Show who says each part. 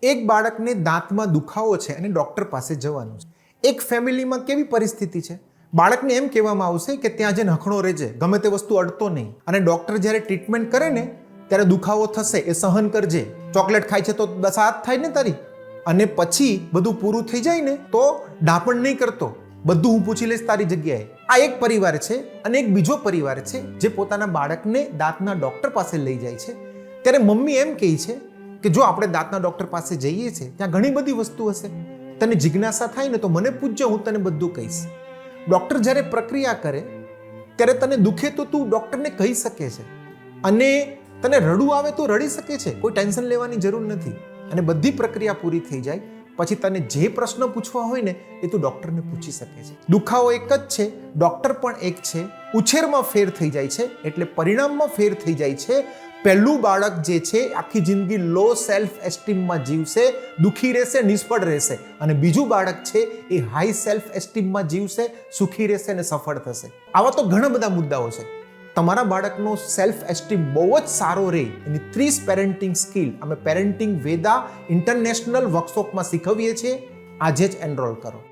Speaker 1: એક બાળકને દાંતમાં દુખાવો છે અને ડૉક્ટર પાસે જવાનું છે. એક ફેમિલીમાં કેવી પરિસ્થિતિ છે? બાળકને એમ કહેવામાં આવશે કે ત્યાં જે નખણો રહેજે, ગમે તે વસ્તુ અડતો નહીં, અને ડૉક્ટર જ્યારે ટ્રીટમેન્ટ કરે ને ત્યારે દુખાવો થશે, એ સહન કરજે. ચોકલેટ ખાય છે તો દસાત થાય ને તારી, અને પછી બધું પૂરું થઈ જાય ને તો ડાપણ નહીં કરતો, બધું હું પૂછી લઈશ તારી જગ્યાએ. આ એક પરિવાર છે. અને એક બીજો પરિવાર છે જે પોતાના બાળકને દાંતના ડૉક્ટર પાસે લઈ જાય છે. ત્યારે મમ્મી એમ કહે છે કે જો આપણે દાંતના ડૉક્ટર પાસે જઈએ છીએ ત્યાં ઘણી બધી વસ્તુ હશે, તને જિજ્ઞાસા થાય ને તો મને પૂછજો, હું તને બધું કહીશ. ડૉક્ટર જ્યારે પ્રક્રિયા કરે ત્યારે તને દુખે તો તું ડૉક્ટરને કહી શકે છે, અને તને રડવું આવે તો રડી શકે છે, કોઈ ટેન્શન લેવાની જરૂર નથી. અને બધી પ્રક્રિયા પૂરી થઈ જાય પછી તને જે પ્રશ્ન પૂછવા હોય ને એ તું ડૉક્ટરને પૂછી શકે છે. દુખાવો એક જ છે, ડૉક્ટર પણ એક છે. ઉછેરમાં ફેર થઈ જાય છે એટલે પરિણામમાં ફેર થઈ જાય છે. પહેલું બાળક જે છે આખી જિંદગી લો સેલ્ફ એસ્ટીમમાં જીવશે, દુઃખી રહેશે, નિષ્ફળ રહેશે. અને બીજું બાળક છે એ હાઈ સેલ્ફ એસ્ટીમમાં જીવશે, સુખી રહેશે અને સફળ થશે. આવા તો ઘણા બધા મુદ્દાઓ છે. તમારા બાળકનો સેલ્ફ એસ્ટીમ બહુ જ સારો રહે એની 30 પેરેન્ટિંગ સ્કિલ અમે પેરેન્ટિંગ વેદા ઇન્ટરનેશનલ વર્કશોપમાં શીખવીએ છીએ. આજે જ એનરોલ કરો.